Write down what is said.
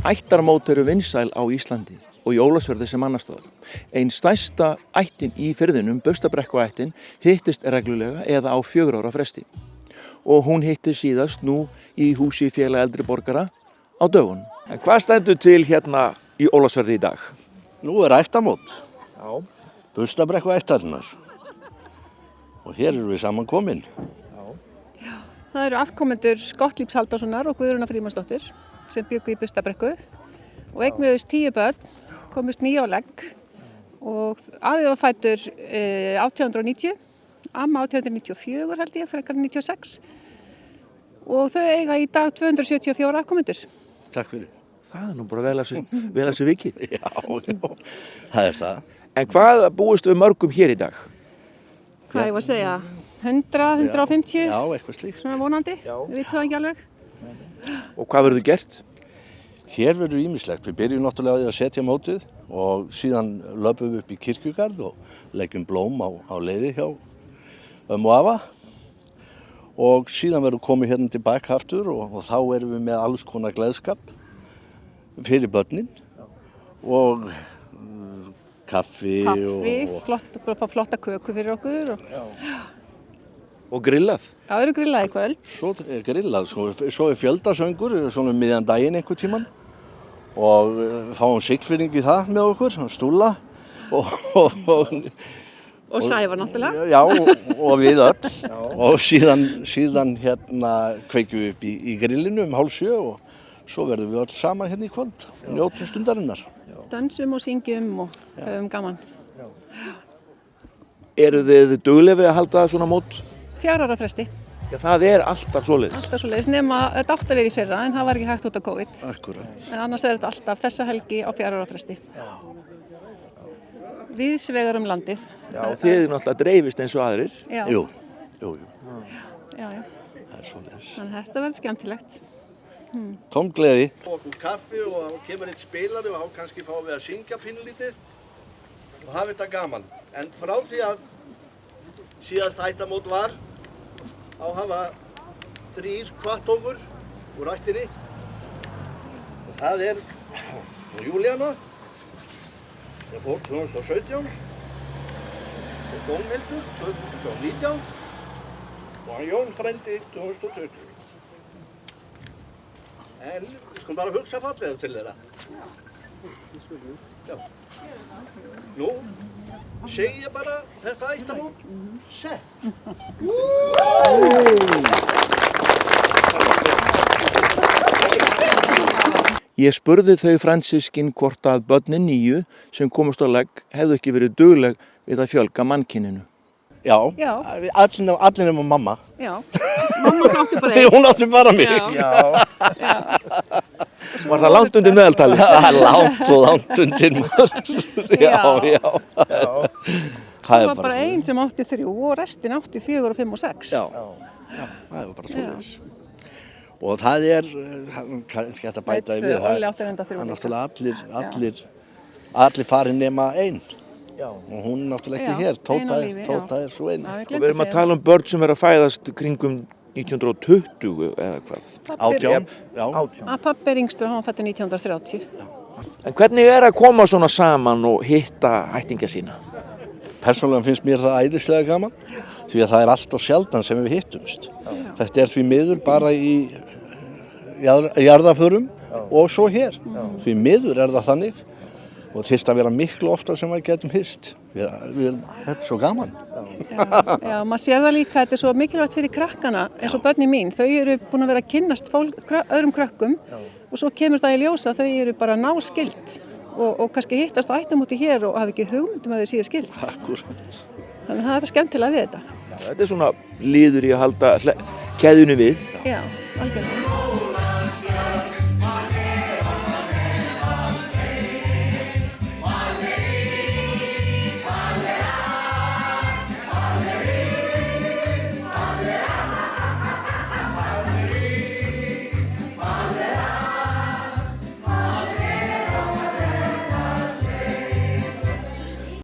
Ættarmót eru vinsæl á Íslandi og í Ólafsfirði sem annars staðar. Ein stærsta ættin í firðinum, Burstabrekkuættin, hittist reglulega eða á 4 ára fresti. Og hún hittist síðast nú í húsi Félag eldri borgara á dögunum. En hvað stendur til hérna í Ólafsfirði í dag? Nú ættarmót. Já. Burstabrekkuættarinnar. Og hér erum við saman komin. Það eru afkomendur Gottliebs Halldórssonar og Guðrúnar Frímannsdóttir sem bjuggu í Burstabrekku og eignuðust 10 börn, komust 9 á legg og afi var fæddur 1890, amma 1894 held ég, frekar 96 og þau eiga í dag 274 afkomendur. Takk fyrir. Það er nú bara vel að sér vikið. Já, það er það. En hvað búist við mörgum hér í dag? Hvað ég var að segja? 100, 150? Já, eitthvað slíkt. Svona vonandi, við vitum það ekki alveg. Og hvað verður gert? Hér verður ýmislegt. Við byrjum náttúrulega að setja mótið og síðan löpum við upp í kirkjugarð og leggjum blóm á leiði hjá og afa. Og síðan verður komið hérna tilbaka aftur og þá erum við með alls konar gleðskap fyrir börnin og kaffi og flotta köku fyrir okkur. Og grillað? Já, við erum grillað í kvöld. Svo er grillað, svo er fjöldasöngur, svona miðjan daginn einhver tíman og fáum Siglfirðing í það með okkur, Stúlla og Sævar náttúrulega. Já, og við öll og síðan hérna kveikjum við upp í grillinu 6:30 og svo verðum við öll saman hérna í kvöld, njótum stundarinnar. Dansum og syngjum og höfum gaman. Eru þið dugleg við að halda svona mót? 4 ára fresti. Já, það er alltaf svoleiðis. Alltaf svoleiðis, nema þetta átti að vera í fyrra en það var ekki hægt út af COVID. Akkurat. En annars er þetta alltaf þessa helgi á 4 ára fresti. Víðs vegar landið. Já, þið náttúrulega dreifist eins og aðrir. Já. Jú. Já. Það er svoleiðis. Þannig þetta verður skemmtilegt. Tóm gleði. Og okkur kaffi og þá kemur eitt spilari og þá kannski fáum við að syngja pínulítið og hafa þetta gaman. En frá því að síðast ættamót var, þá hafa 3 kvartókur úr ættinni. Og það er Júlíana, það fór 2017, og Dómhildur 2019 og hann Jón frændi 2020. En við skulum bara hugsa fallega til þeirra. Já. Nú segi ég bara þetta ættamót sett. Ég spurði þau fransískin hvort að börnin 9 sem komust á legg hefðu ekki verið dugleg við að fjölga mannkyninu. Já. Allir nema mamma. Já, mamma átti bara Því hún átti bara mig. Já. Var það langt undir meðaltali? Langt undir maður. Já. Það var bara ein sem átti 3 og restin átti 4, 5 og 6. Já, það var bara svoleiðis. Og það er, kannski hægt að bæta við, það er náttúrulega allir farin nema ein. Og hún er náttúrulega ekki hér, Tóta er svo ein. Og við erum að tala um börn sem er að fæðast kringum 1920 eða hvað? 18. Pabbi er yngstur, hann var fæddur 1930. En hvernig er að koma svona saman og hitta ættingja sína? Persónulega finnst mér það æðislega gaman, því að það er allt og sjaldan sem við hittumst. Þetta er því miður bara í jarðarförum og svo hér. Því miður er það þannig og þyrfti að vera miklu oftar sem við getum hist. Þetta er svo gaman. Já, maður sér það líka, þetta er svo mikilvægt fyrir krakkana, eins og börnin mín. Þau eru búin að vera að kynnast öðrum krökkum og svo kemur það í ljós að þau eru bara náskild og kannski hittast á ættamóti hér og hafa ekki hugmyndum að þau séu skild. Akkúrat. Þannig að það er skemmtilega við þetta. Þetta er svona liður í að halda keðjunni við. Já, algjörlega.